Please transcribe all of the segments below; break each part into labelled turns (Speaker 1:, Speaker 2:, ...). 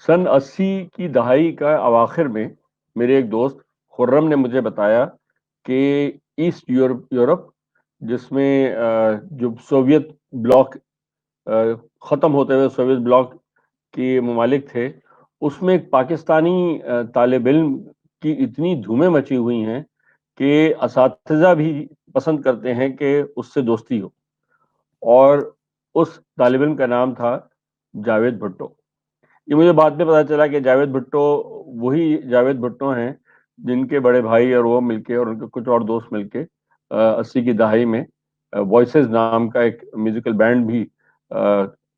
Speaker 1: سن 80 کی دہائی کا اواخر میں میرے ایک دوست خرم نے مجھے بتایا کہ ایسٹ یورپ جس میں جو سوویت بلاک ختم ہوتے ہوئے سوویت بلاک کے ممالک تھے، اس میں ایک پاکستانی طالب علم کی اتنی دھومیں مچی ہوئی ہیں کہ اساتذہ بھی پسند کرتے ہیں کہ اس سے دوستی ہو، اور اس طالب علم کا نام تھا جاوید بھٹو۔ یہ مجھے بعد میں پتا چلا کہ جاوید بھٹو وہی جاوید بھٹو ہیں جن کے بڑے بھائی اور وہ مل کے اور ان کے کچھ اور دوست مل کے 80 کی دہائی میں وائسز نام کا ایک میوزیکل بینڈ بھی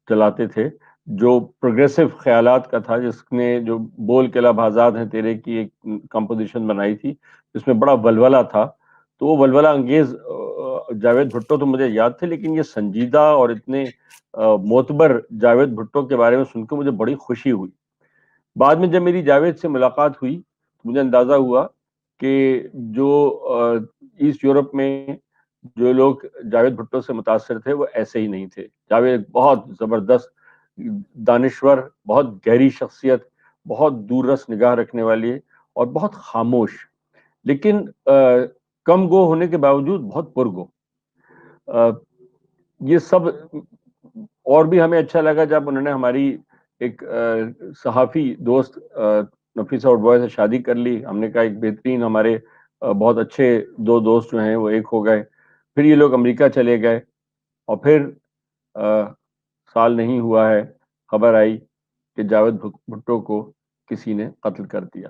Speaker 1: چلاتے تھے، جو پروگریسو خیالات کا تھا، جس نے جو بول کے لب آزاد ہیں تیرے کی ایک کمپوزیشن بنائی تھی جس میں بڑا ولولہ تھا۔ تو وہ ولولہ انگیز جاوید بھٹو تو مجھے یاد تھے، لیکن یہ سنجیدہ اور اتنے معتبر جاوید بھٹو کے بارے میں سن کے مجھے بڑی خوشی ہوئی۔ بعد میں جب میری جاوید سے ملاقات ہوئی تو مجھے اندازہ ہوا کہ جو ایسٹ یورپ میں جو لوگ جاوید بھٹو سے متاثر تھے وہ ایسے ہی نہیں تھے۔ جاوید بہت زبردست دانشور، بہت گہری شخصیت، بہت دور رس نگاہ رکھنے والی اور بہت خاموش، لیکن کم گو ہونے کے باوجود بہت پرگو۔ یہ سب اور بھی ہمیں اچھا لگا جب انہوں نے ہماری ایک صحافی دوست نفیسہ اڈوائے سے شادی کر لی۔ ہم نے کہا ایک بہترین ہمارے بہت اچھے دو دوست جو ہیں وہ ایک ہو گئے۔ پھر یہ لوگ امریکہ چلے گئے اور پھر سال نہیں ہوا ہے خبر آئی کہ جاوید بھٹو کو کسی نے قتل کر دیا۔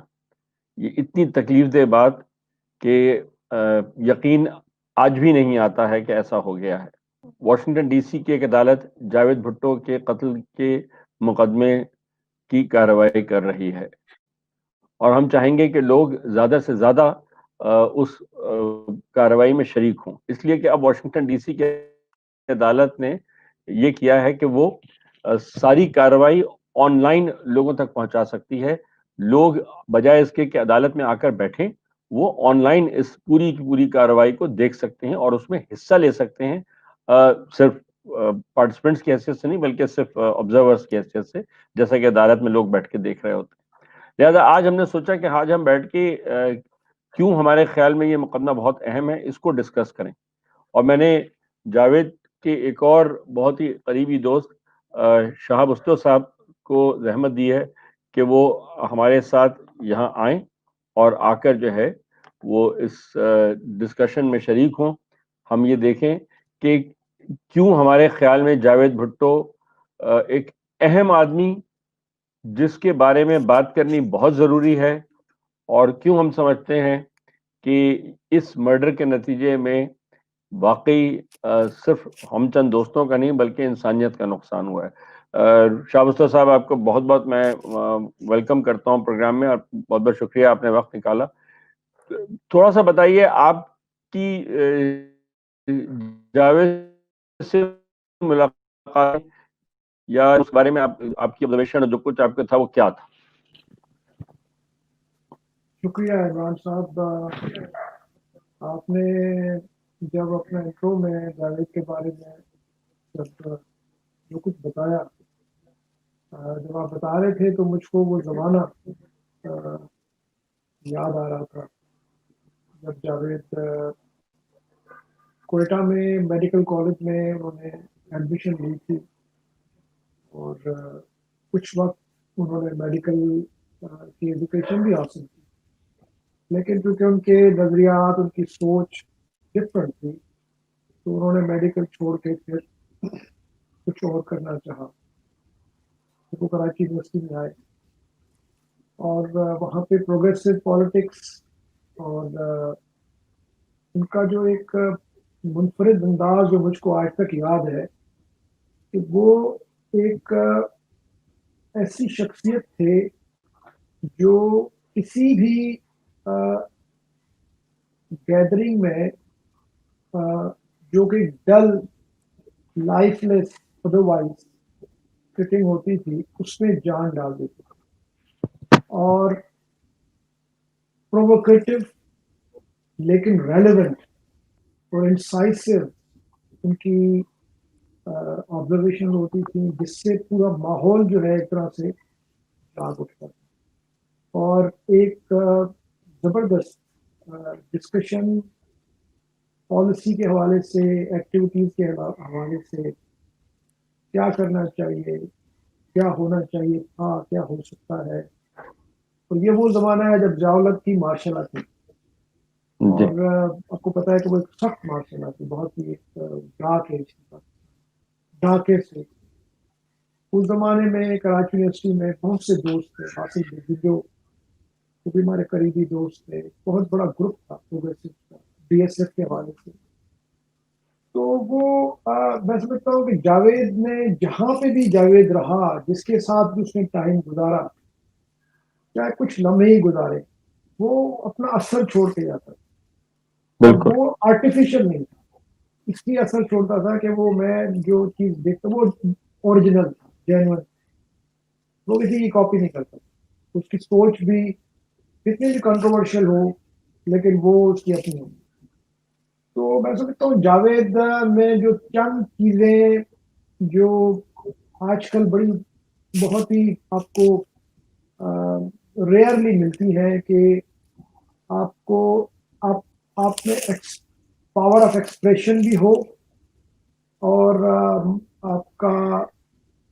Speaker 1: یہ اتنی تکلیف دہ بات کہ یقین آج بھی نہیں آتا ہے کہ ایسا ہو گیا ہے۔ واشنگٹن ڈی سی کی ایک عدالت جاوید بھٹو کے قتل کے مقدمے کی کارروائی کر رہی ہے، اور ہم چاہیں گے کہ لوگ زیادہ سے زیادہ اس کارروائی میں شریک ہوں، اس لیے کہ اب واشنگٹن ڈی سی کی عدالت نے یہ کیا ہے کہ وہ ساری کارروائی آن لائن لوگوں تک پہنچا سکتی ہے۔ لوگ بجائے اس کے کہ عدالت میں آ کر بیٹھیں، وہ آن لائن اس پوری کی پوری کارروائی کو دیکھ سکتے ہیں اور اس میں حصہ لے سکتے ہیں، صرف پارٹیسپینٹس کی حیثیت سے نہیں بلکہ صرف آبزرورس کی حیثیت سے، جیسا کہ عدالت میں لوگ بیٹھ کے دیکھ رہے ہوتے ہیں۔ لہٰذا آج ہم نے سوچا کہ آج ہم بیٹھ کے کیوں ہمارے خیال میں یہ مقدمہ بہت اہم ہے، اس کو ڈسکس کریں۔ اور میں نے جاوید کے ایک اور بہت ہی قریبی دوست شہاب استو صاحب کو زحمت دی ہے کہ وہ ہمارے ساتھ یہاں آئیں اور آ کر جو ہے وہ اس ڈسکشن میں شریک ہوں۔ ہم یہ دیکھیں کہ کیوں ہمارے خیال میں جاوید بھٹو ایک اہم آدمی جس کے بارے میں بات کرنی بہت ضروری ہے، اور کیوں ہم سمجھتے ہیں کہ اس مرڈر کے نتیجے میں واقعی صرف ہم چند دوستوں کا نہیں بلکہ انسانیت کا نقصان ہوا ہے۔ شاہ استو صاحب، آپ کو بہت بہت میں ویلکم کرتا ہوں پروگرام میں، اور بہت بہت شکریہ آپ نے وقت نکالا۔ تھوڑا سا بتائیے آپ کی جاوید سے ملاقات یا اس بارے میں آپ کی آبزرویشن جو کچھ آپ کا تھا وہ کیا تھا؟
Speaker 2: شکریہ عمران صاحب، آپ نے جب اپنے انٹرو میں جاوید کے بارے میں جب جو کچھ بتایا، جب آپ بتا رہے تھے تو مجھ کو وہ زمانہ یاد آ رہا تھا جب جاوید کوئٹہ میں میڈیکل کالج میں انہوں نے ایڈمیشن لی تھی، اور کچھ وقت انہوں نے میڈیکل کی ایجوکیشن بھی حاصل کی، لیکن کیونکہ ان کے نظریات، ان کی سوچ ڈفرینٹ تھی، تو انہوں نے میڈیکل چھوڑ کے پھر کچھ اور کرنا چاہا۔ وہ کراچی یونیورسٹی میں آئے اور وہاں پہ پروگریسو پالیٹکس اور ان کا جو ایک منفرد انداز جو مجھ کو آج تک یاد ہے کہ وہ ایک ایسی شخصیت تھے جو کسی بھی گیدرنگ میں جو کہ ڈل، لائف لیس، ادروائز فٹنگ ہوتی تھی، اس میں جان ڈال دیتے تھے، اور پرووکیٹو لیکن ریلیونٹ اور انسائسو ان کی آبزرویشن ہوتی تھی، جس سے پورا ماحول جو ہے ایک طرح سے جاگ اٹھتا تھا اور ایک زبردست ڈسکشن پالیسی کے حوالے سے، ایکٹیویٹیز کے حوالے سے، کیا کرنا چاہیے، کیا ہونا چاہیے تھا، کیا ہو سکتا ہے. تو یہ وہ زمانہ ہے جب جاولت کی مارشل آرٹ تھی، اور آپ کو پتا ہے کہ وہ ایک سخت مارشل آرٹ تھی، بہت ہی ایک ڈارک ایج تھا، ڈاکے سے. اس زمانے میں کراچی یونیورسٹی میں بہت سے دوست تھے، حاصل جو بھی ہمارے قریبی دوست تھے. بہت بڑا گروپ تھا پروگریسو کا بی ایس ایف کے حوالے سے. تو وہ میں سمجھتا ہوں کہ جاوید نے جہاں پہ بھی جاوید رہا، جس کے ساتھ بھی اس نے ٹائم گزارا، چاہے کچھ لمحے ہی گزارے، وہ اپنا اثر چھوڑ کے جاتا تھا. اور وہ آرٹیفیشل نہیں تھا، اس لیے اثر چھوڑتا تھا کہ وہ میں جو چیز دیکھتا وہ اوریجنل تھا، جینوئن. وہ کسی کی کاپی نہیں کرتا. اس کی سوچ بھی کتنی بھی کنٹروورشل ہو، لیکن وہ اس کی اپنی ہوگی. تو میں سمجھتا ہوں جاوید میں جو چند چیزیں جو آج کل بڑی بہت ہی آپ کو ریئرلی ملتی ہیں کہ آپ کو آپ میں پاور آف ایکسپریشن بھی ہو، اور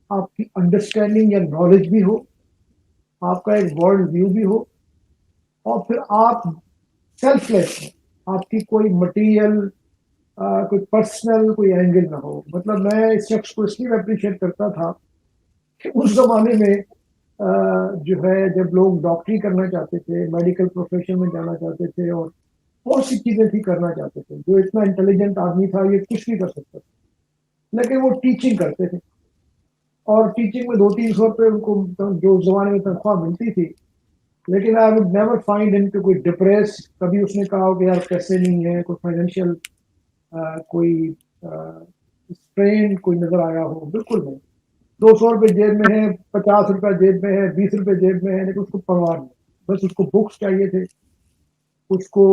Speaker 2: آپ کی انڈرسٹینڈنگ یا نالج بھی ہو، آپ کا ایک ورلڈ ویو بھی ہو، اور پھر آپ سیلف لیس ہو، آپ کی کوئی مٹیریل کوئی پرسنل کوئی اینگل نہ ہو. مطلب میں اس شخص کو اس لیے اپریشیٹ کرتا تھا کہ اس زمانے میں جو ہے جب لوگ ڈاکٹری کرنا چاہتے تھے، میڈیکل پروفیشن میں جانا چاہتے تھے، اور بہت سی چیزیں تھی کرنا چاہتے تھے، جو اتنا انٹیلیجنٹ آدمی تھا یہ کچھ بھی کر سکتا تھا، لیکن وہ ٹیچنگ کرتے تھے. اور ٹیچنگ میں 200-300 روپے ان کو جو زمانے میں تنخواہ ملتی تھی. لیکن آئی وڈ نیور فائنڈ ہم کہ کوئی ڈپریس کبھی اس نے کہا ہو کہ یار پیسے نہیں ہے، کوئی فائنینشیل کوئی اسٹرین کوئی نظر آیا ہو. بالکل نہیں. 200 روپے جیب میں ہے، 50 روپے جیب میں ہے، 20 روپے جیب میں ہے، لیکن اس کو پرواہ نہیں. بس اس کو بکس چاہیے تھے، اس کو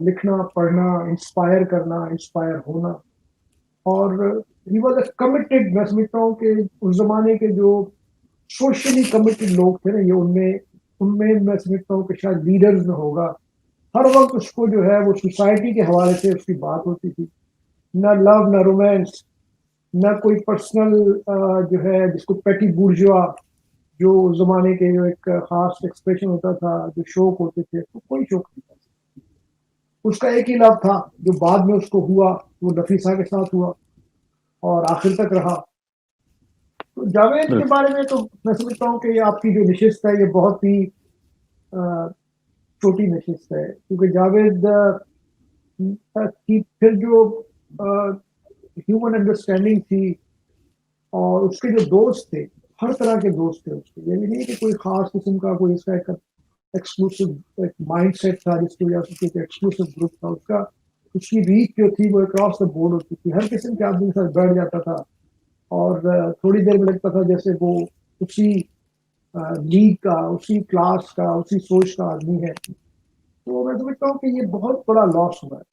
Speaker 2: لکھنا، پڑھنا، انسپائر کرنا، انسپائر ہونا. اور ہی واز اے کمیٹڈ. میں سمجھتا ہوں کہ اس زمانے کے جو سوشلی کمیٹڈ لوگ تھے نا، یہ ان میں میں سمجھتا ہوں کہ شاید لیڈرز میں ہوگا. ہر وقت اس کو جو ہے وہ سوسائٹی کے حوالے سے اس کی بات ہوتی تھی. نہ لو، نہ رومانس، نہ کوئی پرسنل جو ہے جس کو پیٹی بورجوا جو زمانے کے جو ایک خاص ایکسپریشن ہوتا تھا، جو شوق ہوتے تھے، تو کوئی شوق نہیں تھا. اس کا ایک ہی لو تھا جو بعد میں اس کو ہوا، وہ نفیسہ کے ساتھ ہوا اور آخر تک رہا. تو جاوید کے بارے میں تو میں سمجھتا ہوں کہ یہ آپ کی جو نشست ہے یہ بہت ہی چھوٹی نشست ہے، کیونکہ جاوید کی پھر جو ہیومن انڈرسٹینڈنگ تھی، اور اس کے جو دوست تھے، ہر طرح کے دوست تھے اس کے. یہ نہیں کہ کوئی خاص قسم کا کوئی اس کا ایک ایکسکلوسو ایک مائنڈ سیٹ تھا جس کی وجہ سے ایک ایکسکلوسو گروپ تھا. اس کی ریچ جو تھی وہ اکراس دا بورڈ ہوتی تھی، ہر قسم کے آدمی کے ساتھ بیٹھ جاتا تھا، اور تھوڑی دیر میں لگتا تھا جیسے وہ اسی لیگ کا، اسی کلاس کا، اسی سوچ کا آدمی ہے. تو میں سمجھتا ہوں کہ یہ بہت بڑا لاس ہوا ہے،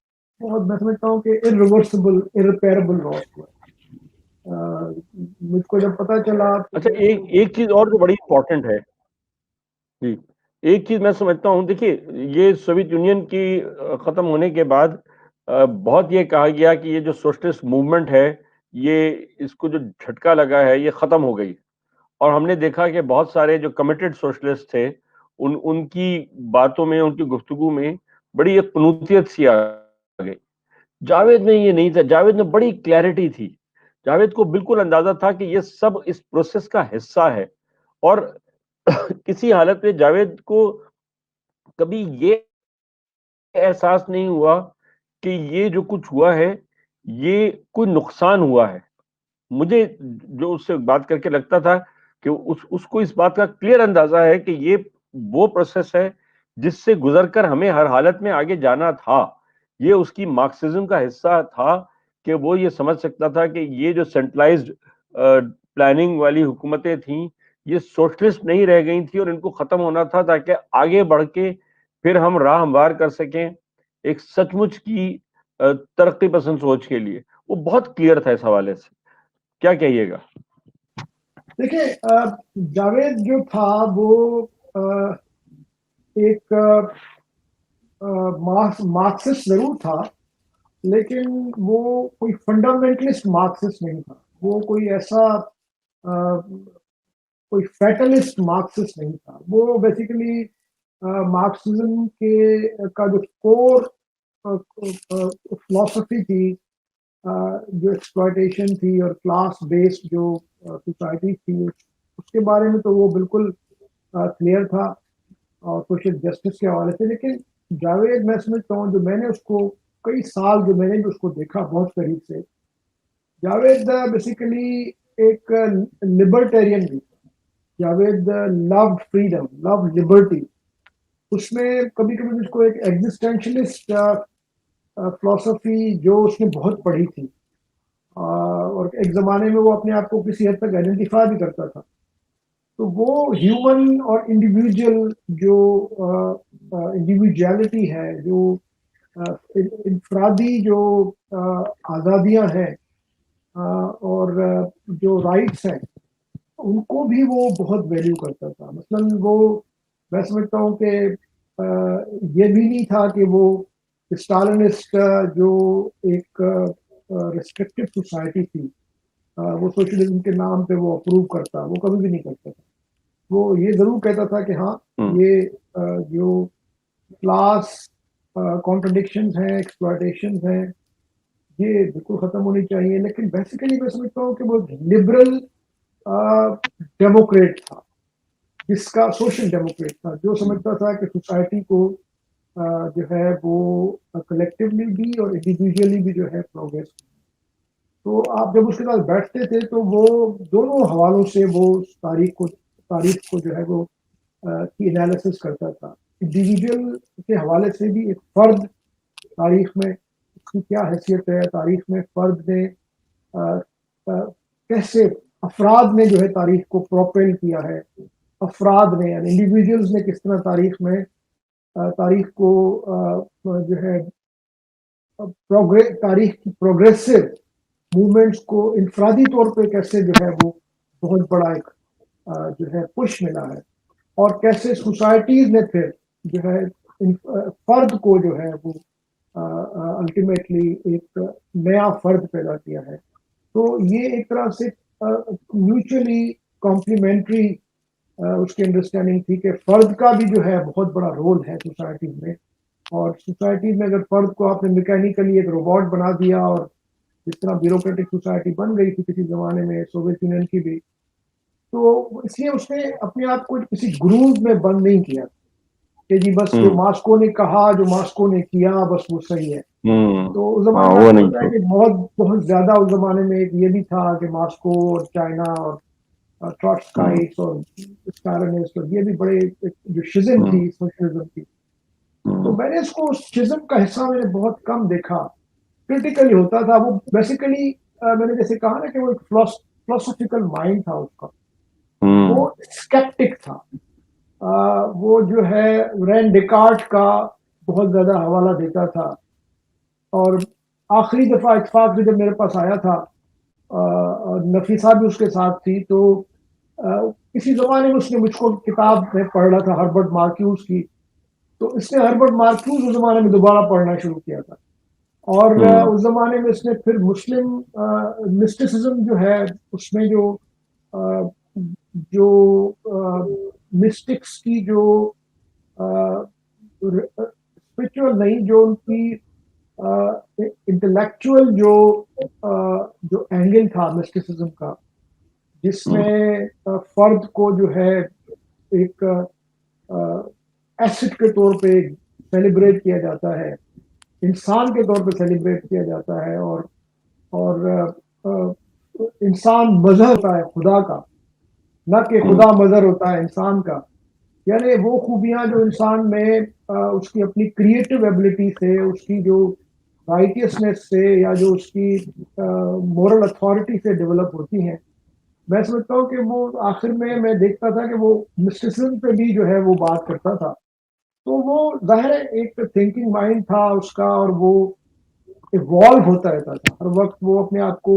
Speaker 2: بہت. میں سمجھتا ہوں کہ ارریورسبل، ارریپیئربل لاس ہوا ہے. مجھ کو جب پتا چلا.
Speaker 1: اچھا، ایک چیز اور جو بڑی امپورٹنٹ ہے جی، ایک چیز میں سمجھتا ہوں، دیکھیے یہ سوویت یونین کی ختم ہونے کے بعد بہت یہ کہا گیا کہ یہ جو سوشلسٹ موومنٹ ہے، یہ اس کو جو جھٹکا لگا ہے یہ ختم ہو گئی. اور ہم نے دیکھا کہ بہت سارے جو کمیٹڈ سوشلسٹ تھے، ان کی باتوں میں، ان کی گفتگو میں بڑی ایک قنوتیت سی آ گئی. جاوید میں یہ نہیں تھا. جاوید میں بڑی کلیئرٹی تھی. جاوید کو بالکل اندازہ تھا کہ یہ سب اس پروسیس کا حصہ ہے. اور کسی حالت میں جاوید کو کبھی یہ احساس نہیں ہوا کہ یہ جو کچھ ہوا ہے یہ کوئی نقصان ہوا ہے. مجھے جو اس سے بات کر کے لگتا تھا کہ اس کو اس بات کا کلیئر اندازہ ہے کہ یہ وہ پروسیس ہے جس سے گزر کر ہمیں ہر حالت میں آگے جانا تھا. یہ اس کی مارکسزم کا حصہ تھا کہ وہ یہ سمجھ سکتا تھا کہ یہ جو سینٹرلائزڈ پلاننگ والی حکومتیں تھیں یہ سوشلسٹ نہیں رہ گئی تھی، اور ان کو ختم ہونا تھا تاکہ آگے بڑھ کے پھر ہم راہ ہموار کر سکیں ایک سچ مچ کی ترقی پسند سوچ کے لیے. وہ بہت کلیئر تھا اس حوالے سے. کیا کہیے گا؟
Speaker 2: دیکھیں جاوید جو تھا وہ ایک مارکسسٹ ضرور تھا، لیکن وہ کوئی فنڈامنٹلسٹ مارکسسٹ نہیں تھا. وہ کوئی ایسا کوئی فیٹلسٹ مارکسسٹ نہیں تھا. وہ بیسیکلی مارکسزم کے کا جو کور فلاسفی تھی، جو ایکسپلائٹیشن تھی اور کلاس بیسڈ جو سوسائٹی تھی، اس کے بارے میں تو وہ بالکل کلیئر تھا اور سوشل جسٹس کے حوالے سے. لیکن جاوید میں سمجھتا ہوں، جو میں نے اس کو کئی سال جو میں نے بھی اس کو دیکھا بہت قریب سے، جاوید بیسیکلی ایک لبرٹیرین بھی تھا. جاوید لو فریڈم، لو لبرٹی. اس میں کبھی کبھی اس کو ایک ایگزسٹینشلسٹ فلاسفی جو اس نے بہت پڑھی تھی، اور ایک زمانے میں وہ اپنے آپ کو کسی حد تک آئیڈینٹیفائی بھی کرتا تھا. تو وہ ہیومن اور انڈیویجول جو انڈیویجویلٹی ہے، جو انفرادی جو آزادیاں ہیں اور جو رائٹس ہیں، ان کو بھی وہ بہت ویلیو کرتا تھا. مثلاً وہ میں سمجھتا ہوں کہ یہ بھی نہیں تھا کہ وہ اسٹالنسٹ جو ایک ریسٹرکٹیو سوسائٹی تھی، وہ سوشلزم کے نام پہ وہ اپروو کرتا، وہ کبھی بھی نہیں کرتا تھا. وہ یہ ضرور کہتا تھا کہ ہاں یہ جو کلاس کانٹرڈکشنز ہیں، ایکسپلائٹیشنز ہیں، یہ بالکل ختم ہونی چاہیے. لیکن بیسیکلی میں سمجھتا ہوں کہ وہ لبرل ڈیموکریٹ تھا، جس کا سوشل ڈیموکریٹ تھا، جو سمجھتا تھا کہ سوسائٹی کو جو ہے وہ کلیکٹیولی بھی اور انڈیویجولی بھی جو ہے پروگریس. تو آپ جب اس کے ساتھ بیٹھتے تھے تو وہ دونوں حوالوں سے وہ تاریخ کو جو ہے وہ کی انالیسس کرتا تھا. انڈیویجول کے حوالے سے بھی ایک فرد تاریخ میں اس کی کیا حیثیت ہے، تاریخ میں فرد نے کیسے افراد نے جو ہے تاریخ کو پروپیل کیا ہے، افراد نے یعنی انڈیویجولز نے کس طرح تاریخ کو جو ہے تاریخ کی پروگریسو موومنٹس کو انفرادی طور پہ کیسے جو ہے وہ بہت بڑا ایک جو ہے پش ملا ہے، اور کیسے سوسائٹیز نے پھر جو ہے فرد کو جو ہے وہ الٹیمیٹلی ایک نیا فرد پیدا کیا ہے. تو یہ ایک طرح سے میوچلی کمپلیمنٹری اس کی انڈرسٹینڈنگ تھی کہ فرد کا بھی جو ہے بہت بڑا رول ہے سوسائٹی میں. اور سوسائٹی میں اگر فرد کو آپ نے میکینیکلی ایک روبوٹ بنا دیا، اور جس طرح بیوروکریٹک سوسائٹی بن گئی تھی کسی زمانے میں سوویت یونین کی بھی، تو اس لیے اس نے اپنے آپ کو کسی گروو میں بند نہیں کیا کہ جی بس جو ماسکو نے کہا، جو ماسکو نے کیا، بس وہ صحیح ہے. تو اس زمانے میں آپ کو پتا ہے کہ بہت زیادہ اس زمانے میں یہ بھی تھا کہ ماسکو اور چائنا اور ٹروٹسکائٹس اور اسٹالنسٹ اور یہ بھی بڑے جو شزم تھی سوشلزم کی. تو میں نے اس کو اس شزم کا حصہ میں نے بہت کم دیکھا. کرٹیکلی ہوتا تھا وہ بیسیکلی. میں نے جیسے کہا نا کہ وہ ایک فلاسفیکل مائنڈ تھا اس کا، وہ اسکیپٹک تھا. وہ جو ہے رین ڈیکارٹ کا بہت زیادہ حوالہ دیتا تھا. اور آخری دفعہ اتفاق سے جب میرے پاس آیا تھا، نفیسہ بھی اس کے ساتھ تھی، تو کسی زمانے میں اس نے مجھ کو کتاب میں پڑھ رہا تھا ہربرٹ مارکیوز کی. تو اس نے ہربرٹ مارکیوز اس زمانے میں دوبارہ پڑھنا شروع کیا تھا. اور اس زمانے میں اس نے پھر مسلم مسٹسزم جو ہے اس میں جو مسٹکس کی جو اسپرچل نہیں، جو ان کی انٹلیکچوئل جو اینگل تھا مسٹسزم کا، جس میں فرد کو جو ہے ایک ایسٹ کے طور پہ سیلیبریٹ کیا جاتا ہے، انسان کے طور پہ سیلیبریٹ کیا جاتا ہے، اور انسان مظہر ہوتا ہے خدا کا، نہ کہ خدا مظہر ہوتا ہے انسان کا. یعنی وہ خوبیاں جو انسان میں اس کی اپنی کریٹو ایبلٹی سے، اس کی جو رائٹیسنس سے، یا جو اس کی مورل اتھارٹی سے ڈیولپ ہوتی ہیں. میں سمجھتا ہوں کہ وہ آخر میں دیکھتا تھا کہ وہ مسٹسزم پہ بھی جو ہے وہ بات کرتا تھا. تو وہ ظاہر ایک تھنکنگ مائنڈ تھا اس کا، اور وہ ایوالو ہوتا رہتا تھا ہر وقت. وہ اپنے آپ کو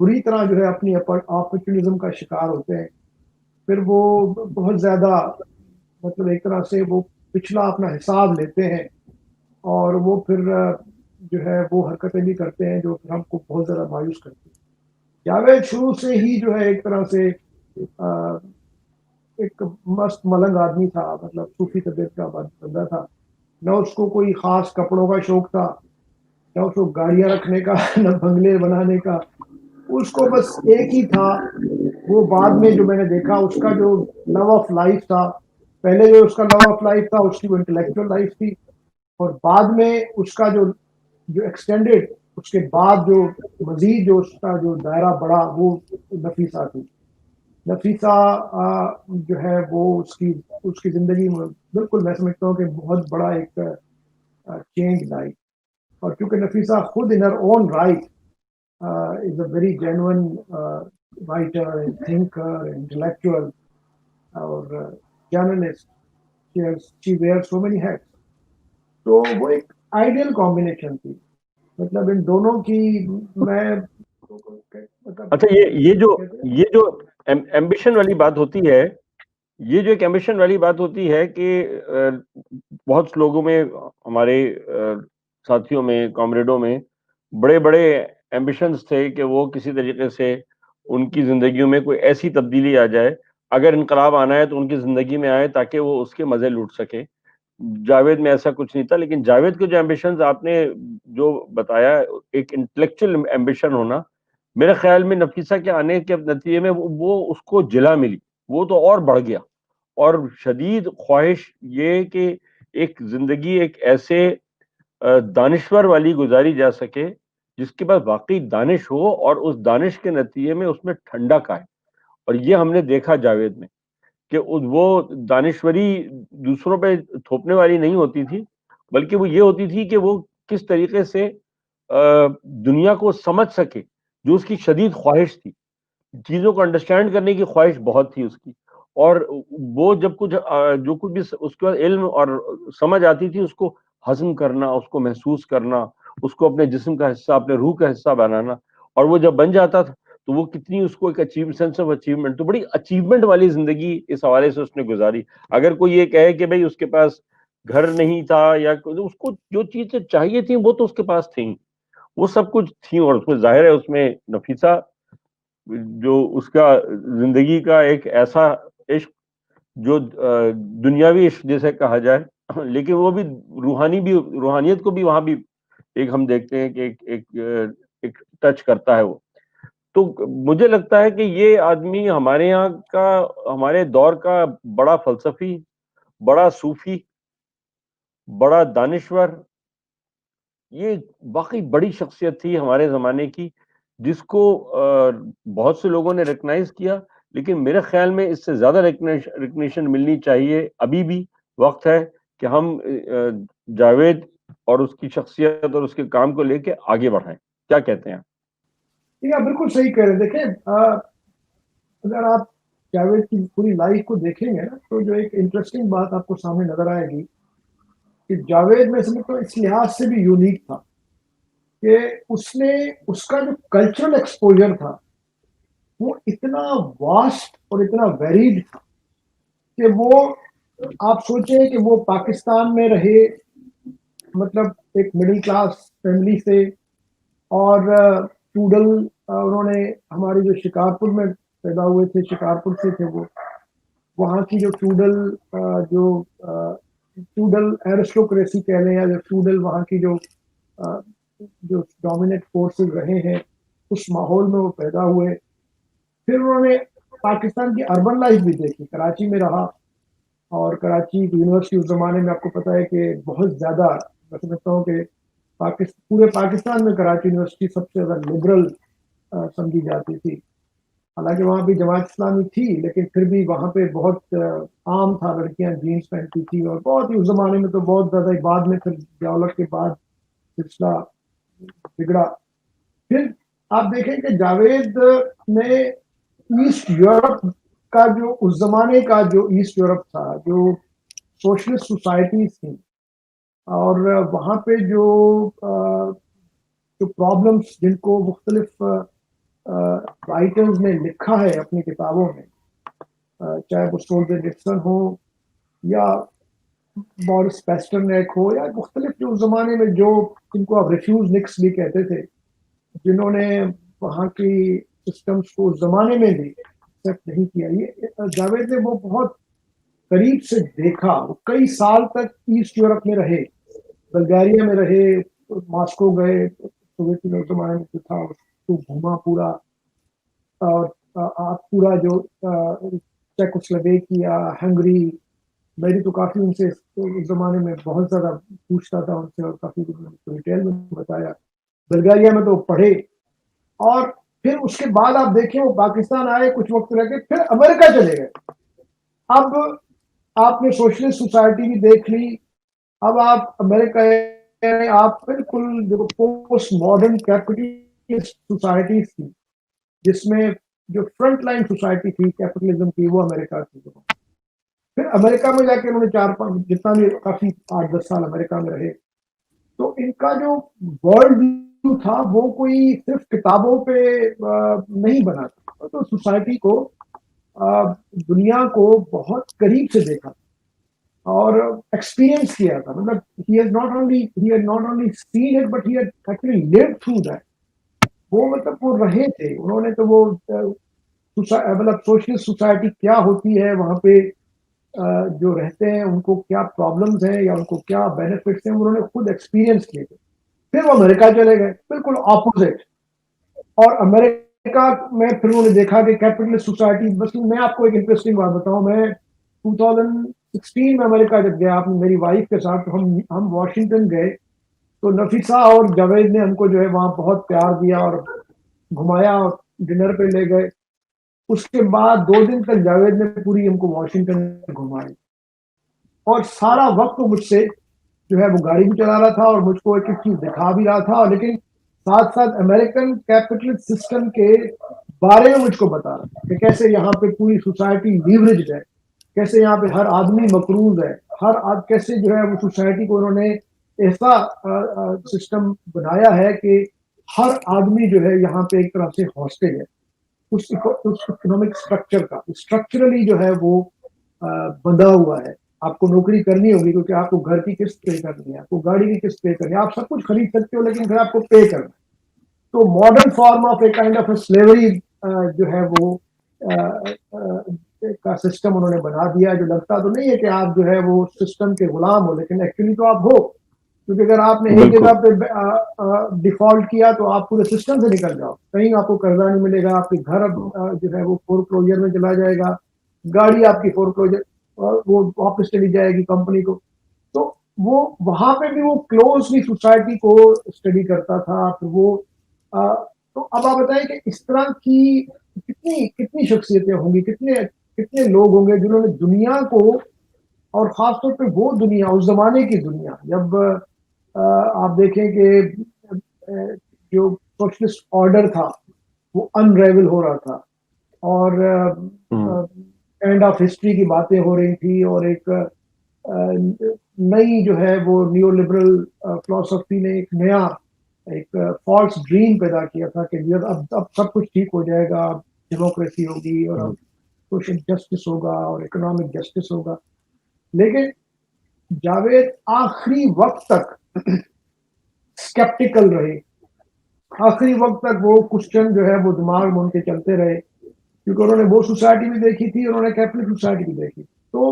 Speaker 2: بری طرح جو ہے اپنی اپرچونزم کا شکار ہوتے ہیں. پھر وہ بہت زیادہ مطلب ایک طرح سے وہ پچھلا اپنا حساب لیتے ہیں اور وہ پھر جو ہے وہ حرکتیں بھی کرتے ہیں جو پھر ہم کو بہت زیادہ مایوس کرتی ہیں. جاوید شروع سے ہی جو ہے ایک طرح سے ایک مست ملنگ آدمی تھا, مطلب صوفی طبیعت کا بندہ تھا. نہ اس کو کوئی خاص کپڑوں کا شوق تھا, نہ اس کو گاڑیاں رکھنے کا, نہ بنگلے بنانے کا. اس کو بس ایک ہی تھا, وہ بعد میں جو میں نے دیکھا اس کا جو لو آف لائف تھا, پہلے جو اس کا لو آف لائف تھا اس کی وہ انٹلیکچوئل لائف تھی, اور بعد میں اس کا جو ایکسٹینڈیڈ اس کے بعد جو مزید جو اس کا جو دائرہ بڑا وہ نفیسہ تھی. نفیسہ جو ہے وہ اس کی زندگی میں بالکل میں سمجھتا ہوں کہ بہت بڑا ایک چینج لائی. اور کیونکہ نفیسہ خود in her own right is a very genuine writer and thinker intellectual اور journalist, she wears so many hats. تو وہ ایک آئیڈیل کمبینیشن تھی, مطلب ان دونوں کی میں
Speaker 1: اچھا یہ جو ایمبیشن والی بات ہوتی ہے, یہ جو ایک ایمبیشن والی بات ہوتی ہے کہ بہت لوگوں میں, ہمارے ساتھیوں میں, کامریڈوں میں بڑے بڑے ایمبیشنز تھے کہ وہ کسی طریقے سے ان کی زندگیوں میں کوئی ایسی تبدیلی آ جائے, اگر انقلاب آنا ہے تو ان کی زندگی میں آئے تاکہ وہ اس کے مزے لوٹ سکے. جاوید میں ایسا کچھ نہیں تھا, لیکن جاوید کے جو ایمبیشنز آپ نے جو بتایا, ایک انٹلیکچوئل ایمبیشن ہونا, میرے خیال میں نفیسہ کے آنے کے نتیجے میں وہ اس کو جلا ملی, وہ تو اور بڑھ گیا. اور شدید خواہش یہ کہ ایک زندگی ایک ایسے دانشور والی گزاری جا سکے جس کے پاس واقعی دانش ہو, اور اس دانش کے نتیجے میں اس میں ٹھنڈک آئے. اور یہ ہم نے دیکھا جاوید میں کہ وہ دانشوری دوسروں پہ تھوپنے والی نہیں ہوتی تھی, بلکہ وہ یہ ہوتی تھی کہ وہ کس طریقے سے دنیا کو سمجھ سکے, جو اس کی شدید خواہش تھی. چیزوں کو انڈرسٹینڈ کرنے کی خواہش بہت تھی اس کی, اور وہ جب کچھ جو کچھ بھی اس کے علم اور سمجھ آتی تھی اس کو ہضم کرنا, اس کو محسوس کرنا, اس کو اپنے جسم کا حصہ, اپنے روح کا حصہ بنانا. اور وہ جب بن جاتا تھا تو وہ کتنی اس کو ایک سینس آف اچیومنٹ, تو بڑی اچیومنٹ والی زندگی اس حوالے سے اس نے گزاری. اگر کوئی یہ کہے کہ بھئی اس کے پاس گھر نہیں تھا یا اس کو جو چیزیں چاہیے تھیں وہ تو اس کے پاس تھیں, وہ سب کچھ تھیں. اور اس میں ظاہر ہے اس میں نفیسہ جو اس کا زندگی کا ایک ایسا عشق جو دنیاوی عشق جیسے کہا جائے, لیکن وہ بھی روحانیت کو بھی وہاں بھی ایک ہم دیکھتے ہیں کہ ایک ٹچ کرتا ہے وہ. تو مجھے لگتا ہے کہ یہ آدمی ہمارے یہاں کا, ہمارے دور کا بڑا فلسفی, بڑا صوفی, بڑا دانشور, یہ واقعی بڑی شخصیت تھی ہمارے زمانے کی, جس کو بہت سے لوگوں نے ریکگنائز کیا. لیکن میرے خیال میں اس سے زیادہ ریکگنیشن ملنی چاہیے. ابھی بھی وقت ہے کہ ہم جاوید اور اس کی شخصیت اور اس کے کام کو لے کے آگے بڑھائیں. کیا کہتے ہیں؟
Speaker 2: آپ بالکل صحیح کہہ رہے ہیں. دیکھیں اگر آپ جاوید کی پوری لائف کو دیکھیں گے نا تو جو ایک انٹرسٹنگ بات آپ کو سامنے نظر آئے گی کہ جاوید میں سمجھتا ہوں اس لحاظ سے بھی یونیک تھا کہ اس کا جو کلچرل ایکسپوجر تھا وہ اتنا واسٹ اور اتنا ویریڈ تھا کہ وہ آپ سوچیں کہ وہ پاکستان میں رہے, مطلب ایک مڈل کلاس فیملی سے, اور فیوڈل انہوں نے ہماری جو شکارپور میں پیدا ہوئے تھے, شکارپور سے تھے وہ, وہاں کی جو فیوڈل ایرسٹوکریسی کہہ لیں یا جو فیوڈل وہاں کی جو ڈومیننٹ فورسز رہے ہیں اس ماحول میں وہ پیدا ہوئے. پھر انہوں نے پاکستان کی اربن لائف بھی دیکھی, کراچی میں رہا, اور کراچی کی یونیورسٹی اس زمانے میں آپ کو پتا ہے کہ بہت زیادہ, میں سمجھتا ہوں کہ پورے پاکستان میں کراچی یونیورسٹی سب سے زیادہ لبرل سمجھی جاتی تھی. حالانکہ وہاں بھی جماعت اسلامی تھی لیکن پھر بھی وہاں پہ بہت عام تھا, لڑکیاں جینس پہنتی تھی, اور بہت ہی اس زمانے میں تو بہت زیادہ, بعد میں پھر ڈیولپ کے بعد سلسلہ بگڑا. پھر آپ دیکھیں کہ جاوید نے ایسٹ یورپ کا جو اس زمانے کا جو ایسٹ یورپ تھا, جو سوشلسٹ سوسائٹیز تھیں, اور وہاں پہ جو پرابلمس جن کو مختلف رائٹرز نے لکھا ہے اپنی کتابوں میں، چاہے وہ سولجر ڈکسن ہو یا بورس پیسٹرنیک ہو یا مختلف جو زمانے میں جو جن کو آپ ریفیوز نکس بھی کہتے تھے، جنہوں نے وہاں کی سسٹمز کو اس زمانے میں بھی ایکسیپٹ نہیں کیا. یہ جاوید نے وہ بہت قریب سے دیکھا. وہ کئی سال تک ایسٹ یورپ میں رہے، بلغاریہ میں رہے، ماسکو گئے، سوویت یونین زمانے میں جو تھا تو گھوما پورا. اور آپ پورا جو چیکوسلوواکیا، ہنگری، میری تو کافی ان سے اس زمانے میں بہت زیادہ پوچھتا تھا ان سے اور کافی ڈیٹیل میں بتایا. بلغاریہ میں تو پڑھے اور پھر اس کے بعد آپ دیکھیں وہ پاکستان آئے، کچھ وقت رہ کے پھر امریکہ چلے گئے. اب آپ نے سوشلسٹ سوسائٹی بھی دیکھ لی. اب آپ امریکہ آپ بالکل جو پوسٹ ماڈرن کیپٹلسٹ سوسائٹیز تھی، جس میں جو فرنٹ لائن سوسائٹی تھی کیپٹلزم کی، وہ امریکہ کی. پھر امریکہ میں جا کے انہوں نے 4-5 جتنا بھی کافی 8-10 سال امریکہ میں رہے. تو ان کا جو ورلڈ ویو تھا وہ کوئی صرف کتابوں پہ نہیں بنا تھا، تو سوسائٹی کو، دنیا کو بہت قریب سے دیکھا اور ایکسپیرئنس کیا تھا. مطلب he had not only seen it but he had actually lived through that. وہ مطلب وہ رہے تھے، انہوں نے تو وہ مطلب سوشلسٹ سوسائٹی کیا ہوتی ہے، وہاں پہ جو رہتے ہیں ان کو کیا پرابلمز ہیں یا ان کو کیا بینیفٹس ہیں، انہوں نے خود ایکسپیرئنس کیے تھے. پھر وہ امریکہ چلے گئے بالکل اپوزٹ. اور امریکہ میں پھر انہوں نے دیکھا کہ کیپٹلسٹ سوسائٹی. بس میں آپ کو ایک انٹرسٹنگ بات بتاؤں، میں 2016 میں امریکہ جب گیا اپنی میری وائف کے ساتھ، ہم واشنگٹن گئے تو نفیسہ اور جاوید نے ہم کو جو ہے وہاں بہت پیار دیا اور گھمایا اور ڈنر پہ لے گئے. اس کے بعد 2 دن تک جاوید نے پوری ہم کو واشنگٹن گھمائی اور سارا وقت مجھ سے جو ہے وہ گاڑی بھی چلا رہا تھا اور مجھ کو ایک ایک چیز دکھا بھی رہا تھا، لیکن ساتھ ساتھ امریکن کیپٹلسٹ سسٹم کے بارے میں مجھ کو بتا رہا تھا کہ کیسے یہاں پہ پوری سوسائٹی لیوریجڈ ہے، کیسے یہاں پہ ہر آدمی مقروض ہے، کیسے جو ہے وہ سوسائٹی کو انہوں نے ایسا سسٹم بنایا ہے کہ ہر آدمی جو ہے یہاں پہ ایک طرح سے ہاسٹیج ہے اس اکنامک اسٹرکچر کا. اسٹرکچرلی جو ہے وہ بندھا ہوا ہے. آپ کو نوکری کرنی ہوگی کیونکہ آپ کو گھر کی قسط پے کرنی ہے، آپ کو گاڑی کی قسط پے کرنی ہے، آپ سب کچھ خرید سکتے ہو لیکن پھر آپ کو پے کرنا ہے. تو modern form of a kind of a slavery جو ہے وہ کا سسٹم انہوں نے بنا دیا. جو لگتا تو نہیں ہے کہ آپ جو ہے وہ سسٹم کے غلام ہو، لیکن ایکچولی تو آپ ہو. کیونکہ اگر آپ نے ایک جگہ پہ ڈیفالٹ کیا تو آپ پورے سسٹم سے نکل جاؤ، کہیں آپ کو قرضہ نہیں ملے گا، آپ کے گھر جو ہے وہ فور کلوجر میں چلا جائے گا، گاڑی آپ کی فور کلوجر وہ واپس چلی جائے گی کمپنی کو. تو وہ وہاں پہ بھی وہ کلوزلی سوسائٹی کو اسٹڈی کرتا تھا. پھر وہ تو اب آپ بتائیں کہ اس طرح کی کتنی شخصیتیں ہوں گی، کتنے لوگ ہوں گے جنہوں نے دنیا کو، اور خاص طور پہ وہ دنیا، اس زمانے کی دنیا جب آپ دیکھیں کہ جو سوشلسٹ آرڈر تھا وہ انریول ہو رہا تھا اور اینڈ آف ہسٹری کی باتیں ہو رہی تھی، اور ایک نئی جو ہے وہ نیو لبرل فلسفی نے ایک نیا ایک فالس ڈریم پیدا کیا تھا کہ اب سب کچھ ٹھیک ہو جائے گا، ڈیموکریسی ہوگی اور اب سوشل جسٹس ہوگا اور اکنامک جسٹس ہوگا. لیکن جاوید آخری وقت تک اسکیپٹیکل رہے. آخری وقت تک وہ کوشچن جو ہے وہ دماغ میں ان کے چلتے رہے، کیونکہ انہوں نے وہ سوسائٹی بھی دیکھی تھی، انہوں نے کیپٹلسٹ سوسائٹی بھی دیکھی. تو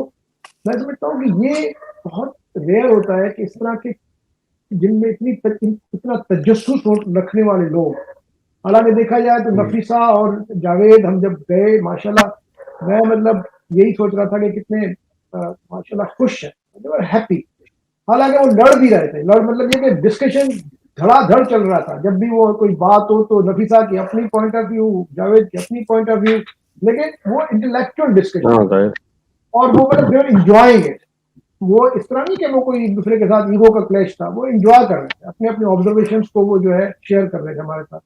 Speaker 2: میں سمجھتا ہوں کہ یہ بہت ریئر ہوتا ہے کہ اس طرح کے جن میں اتنا تجسس رکھنے والے لوگ. حالانکہ دیکھا جائے تو نفیسہ اور جاوید ہم جب گئے ماشاءاللہ میں مطلب یہی سوچ رہا تھا کہ کتنے ماشاءاللہ خوش ہیں، ہیپی. حالانکہ وہ لڑ بھی رہے تھے، مطلب یہ کہ ڈسکشن دھڑا دھڑ چل رہا تھا. جب بھی وہ کوئی بات ہو تو نفیسہ کی اپنی پوائنٹ آف ویو، جاوید کی اپنی پوائنٹ آف ویو، لیکن وہ انٹلیکچوئل ڈسکشن اور وہ مطلب دے آر انجوائنگ اٹ. وہ اس طرح نہیں کہ وہ کوئی ایک دوسرے کے ساتھ ایگو کا کلیش تھا، وہ انجوائے کر رہے تھے اپنے اپنے آبزرویشنس کو، وہ جو ہے شیئر کر رہے تھے ہمارے ساتھ.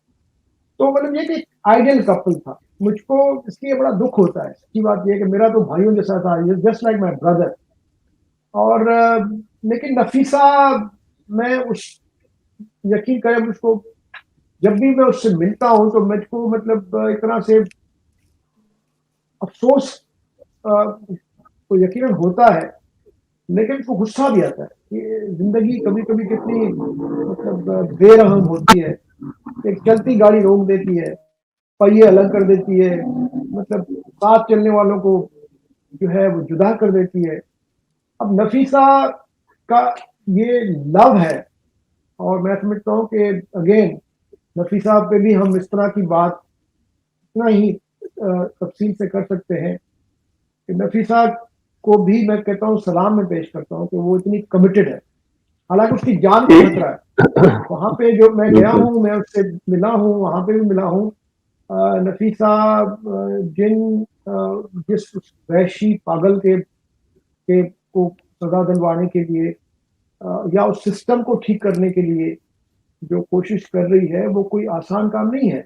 Speaker 2: تو مطلب یہ کہ ایک آئیڈیل کپل تھا. مجھ کو اس لیے بڑا دکھ ہوتا ہے. سچی بات یہ کہ میرا تو بھائیوں جیسا تھا، جسٹ لائک مائی بردر. اور لیکن نفیسہ میں اس یقین کرے اس کو جب بھی میں اس سے ملتا ہوں تو مجھ کو مطلب ایک طرح سے افسوس تو یقیناً ہوتا ہے، لیکن اس کو غصہ بھی آتا ہے کہ زندگی کبھی کبھی کتنی مطلب بے رحم ہوتی ہے. ایک چلتی گاڑی روک دیتی ہے، پہیے الگ کر دیتی ہے، مطلب ساتھ چلنے والوں کو جو ہے وہ جدا کر دیتی ہے. اب نفیسہ کا یہ لو ہے، اور میں سمجھتا ہوں کہ اگین نفیسہ پہ بھی ہم اس طرح کی بات اتنا ہی تفصیل سے کر سکتے ہیں کہ نفیسہ کو بھی میں کہتا ہوں سلام میں پیش کرتا ہوں کہ وہ اتنی کمیٹڈ ہے، حالانکہ اس کی جان کا خطرہ ہے. وہاں پہ جو میں گیا
Speaker 1: بالکل
Speaker 2: ہوں، میں اس سے ملا ہوں، وہاں پہ بھی ملا ہوں. نفیسہ جس وحشی پاگل کے کو سزا دلوانے کے لیے یا اس سسٹم کو ٹھیک کرنے کے لیے جو کوشش کر رہی ہے وہ کوئی آسان کام نہیں ہے.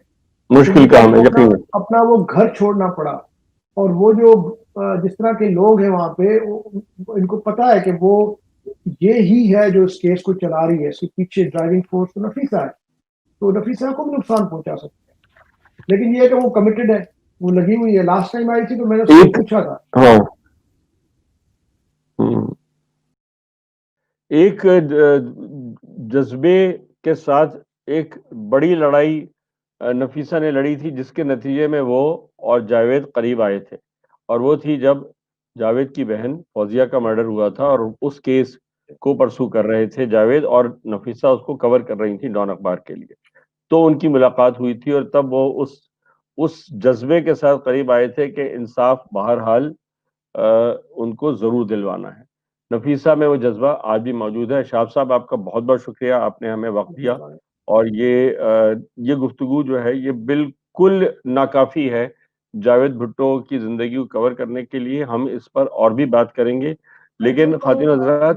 Speaker 1: مشکل
Speaker 2: کیونکہ اس
Speaker 1: کام ہے
Speaker 2: کو
Speaker 1: یقیناً.
Speaker 2: اپنا وہ گھر چھوڑنا پڑا، اور وہ جو جس طرح کے لوگ ہیں وہاں پہ ان کو پتا ہے کہ وہ یہ ہی ہے جو اس کیس کو چلا رہی ہے، اس کے پیچھے ڈرائیونگ فورس تو نفیسہ ہے، تو نفیسہ کو بھی نقصان پہنچا سکتے ہیں. لیکن یہ ہے کہ وہ کمیٹڈ ہے، وہ لگی ہوئی ہے. لاسٹ ٹائم آئی تھی تو میں نے اس سے
Speaker 1: ایک
Speaker 2: پوچھا تھا.
Speaker 1: ہاں ایک جذبے کے ساتھ ایک بڑی لڑائی نفیسہ نے لڑی تھی، جس کے نتیجے میں وہ اور جاوید قریب آئے تھے، اور وہ تھی جب جاوید کی بہن فوزیہ کا مرڈر ہوا تھا، اور اس کیس کو پرسو کر رہے تھے جاوید، اور نفیسہ اس کو کور کر رہی تھی ڈان اخبار کے لیے. تو ان کی ملاقات ہوئی تھی، اور تب وہ اس جذبے کے ساتھ قریب آئے تھے کہ انصاف بہرحال ان کو ضرور دلوانا ہے. نفیسہ میں وہ جذبہ آج بھی موجود ہے. شہاب صاحب، آپ کا بہت بہت شکریہ، آپ نے ہمیں وقت دیا، اور یہ گفتگو جو ہے یہ بالکل ناکافی ہے جاوید بھٹو کی زندگی کو کور کرنے کے لیے. ہم اس پر اور بھی بات کریں گے، لیکن خواتین حضرات.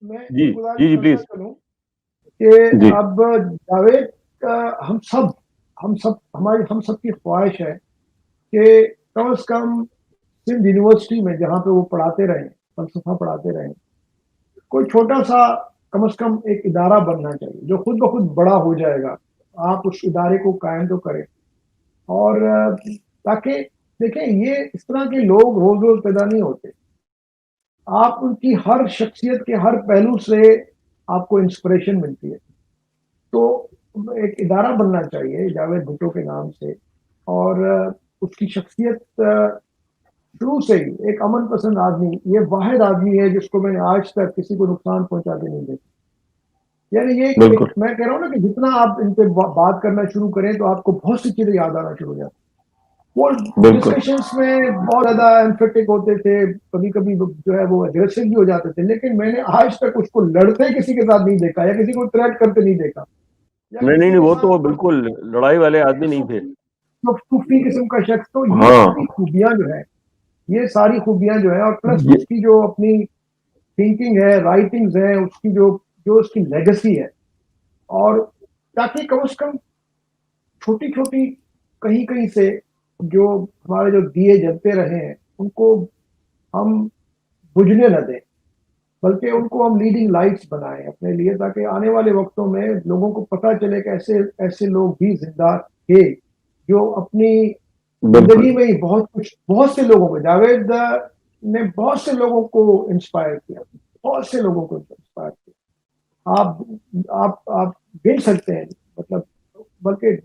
Speaker 2: میں
Speaker 1: جی
Speaker 2: ایک گزارش
Speaker 1: جی جی
Speaker 2: کرتا
Speaker 1: پلیز.
Speaker 2: چلوں کہ
Speaker 1: جی
Speaker 2: اب جاوید ہم سب کی خواہش ہے کہ کم از کم سندھ یونیورسٹی میں جہاں پہ وہ پڑھاتے رہے، فلسفہ پڑھاتے رہے، کوئی چھوٹا سا کم از کم ایک ادارہ بننا چاہیے جو خود بخود بڑا ہو جائے گا. آپ اس ادارے کو قائم تو کریں، اور تاکہ دیکھیں یہ اس طرح کے لوگ روز روز پیدا نہیں ہوتے. آپ ان کی ہر شخصیت کے ہر پہلو سے آپ کو انسپریشن ملتی ہے. تو ایک ادارہ بننا چاہیے جاوید بھٹو کے نام سے، اور اس کی شخصیت شروع سے ہی ایک امن پسند آدمی، یہ واحد آدمی ہے جس کو میں نے آج تک کسی کو نقصان پہنچاتے نہیں دیکھا. یعنی یہ
Speaker 1: بالکل
Speaker 2: میں کہہ رہا ہوں نا کہ جتنا آپ ان پہ بات کرنا شروع کریں تو آپ کو بہت سی چیزیں یاد آنا شروع ہو جاتی. وہ
Speaker 1: بالکل
Speaker 2: ڈسکشنس میں بہت زیادہ ایمفیٹک ہوتے تھے، کبھی کبھی جو ہے وہ اگریسو بھی ہو جاتے تھے، لیکن میں نے آج تک اس کو لڑتے کسی کے ساتھ نہیں دیکھا، یا کسی کو تھریٹ کرتے نہیں دیکھا، یا
Speaker 1: نہیں نہیں
Speaker 2: کسی
Speaker 1: نہیں،
Speaker 2: کے
Speaker 1: وہ تو
Speaker 2: ساتھ
Speaker 1: بالکل لڑائی والے آدمی نہیں تھے.
Speaker 2: خفی قسم کا شخص. تو یہ
Speaker 1: ہاں
Speaker 2: ساری خوبیاں جو ہے، یہ ساری خوبیاں جو ہے، اور پلس
Speaker 1: یہ
Speaker 2: اس کی جو اپنی تھنکنگ ہے، رائٹنگز ہیں، اس کی جو اس کی لیگسی ہے، اور تاکہ کم از کم چھوٹی چھوٹی کہیں کہیں سے جو ہمارے جو دیے جلتے رہے ہیں ان کو ہم بجھنے نہ دیں، بلکہ ان کو ہم لیڈنگ لائٹس بنائیں اپنے لیے، تاکہ آنے والے وقتوں میں لوگوں کو پتہ چلے کہ ایسے لوگ بھی زندہ تھے جو اپنی
Speaker 1: بالکل
Speaker 2: زندگی میں ہی بہت سے لوگوں کو، جاوید نے بہت سے لوگوں کو انسپائر کیا، بہت سے لوگوں کو انسپائر کیا. آپ گن سکتے ہیں، مطلب بلکہ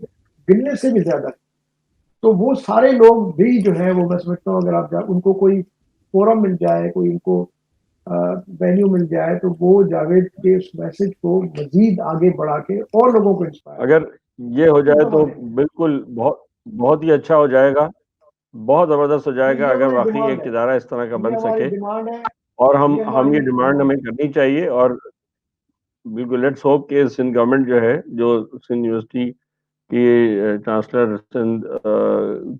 Speaker 2: گننے سے بھی زیادہ. تو وہ سارے لوگ بھی جو ہے وہ میں سمجھتا ہوں اگر آپ ان کو کوئی فورم مل جائے، کوئی ان کو وینیو مل جائے، تو وہ جاوید کے اس میسج کو مزید آگے بڑھا کے اور لوگوں کو انسپائر
Speaker 1: اگر یہ ہو جائے تو
Speaker 2: کریں.
Speaker 1: بالکل بہت ہی اچھا ہو جائے گا، بہت زبردست ہو جائے گا
Speaker 2: یہ
Speaker 1: اگر
Speaker 2: ہماری
Speaker 1: واقعی
Speaker 2: ڈیمانڈ
Speaker 1: ایک
Speaker 2: ہے،
Speaker 1: ادارہ اس طرح کا
Speaker 2: یہ
Speaker 1: بن
Speaker 2: ہماری
Speaker 1: سکے.
Speaker 2: ڈیمانڈ ہے،
Speaker 1: اور
Speaker 2: یہ
Speaker 1: ہم
Speaker 2: ہماری
Speaker 1: یہ ڈیمانڈ ہمیں کرنی چاہیے. اور بالکل لیٹس ہوپ کہ سندھ گورنمنٹ جو ہے، جو سندھ یونیورسٹی کی چانسلر سندھ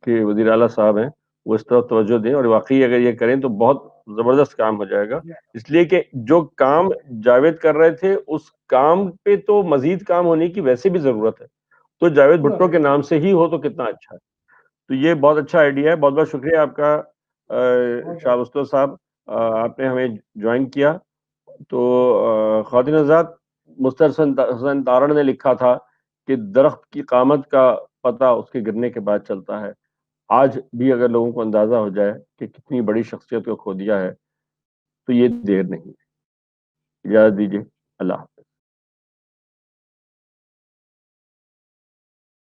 Speaker 1: کے وزیر اعلیٰ صاحب ہیں، وہ اس طرف توجہ دیں، اور واقعی اگر یہ کریں تو بہت زبردست کام ہو جائے گا. اس لیے کہ جو کام جاوید کر رہے تھے اس کام پہ تو مزید کام ہونے کی ویسے بھی ضرورت ہے، تو جاوید بھٹو کے نام سے ہی ہو تو کتنا اچھا ہے. تو یہ بہت اچھا آئیڈیا ہے. بہت بہت شکریہ آپ کا شاہ اسطور صاحب، آپ نے ہمیں جوائن کیا. تو خواتین حضرات، مستر حسن تارڑ نے لکھا تھا کہ درخت کی قامت کا پتہ اس کے گرنے کے بعد چلتا ہے. آج بھی اگر لوگوں کو اندازہ ہو جائے کہ کتنی بڑی شخصیت کو کھو دیا ہے تو یہ دیر نہیں. اجازت دیجیے. اللہ حافظ.